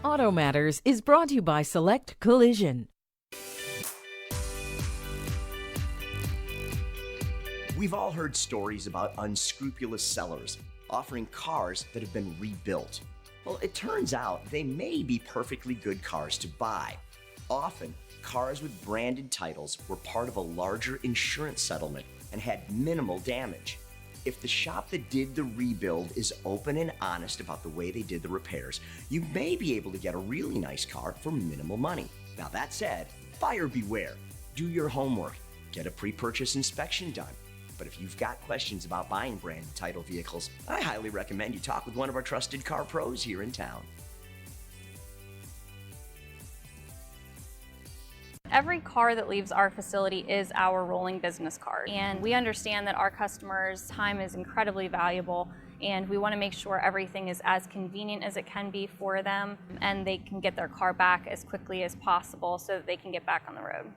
Auto Matters is brought to you by Select Collision. We've all heard stories about unscrupulous sellers offering cars that have been rebuilt. Well, it turns out they may be perfectly good cars to buy. Often, cars with branded titles were part of a larger insurance settlement and had minimal damage. If the shop that did the rebuild is open and honest about the way they did the repairs, you may be able to get a really nice car for minimal money. Now that said, buyer beware. Do your homework. Get a pre-purchase inspection done. But if you've got questions about buying branded title vehicles, I highly recommend you talk with one of our trusted car pros here in town. Every car that leaves our facility is our rolling business card, and we understand that our customers' time is incredibly valuable, and we want to make sure everything is as convenient as it can be for them and they can get their car back as quickly as possible so that they can get back on the road.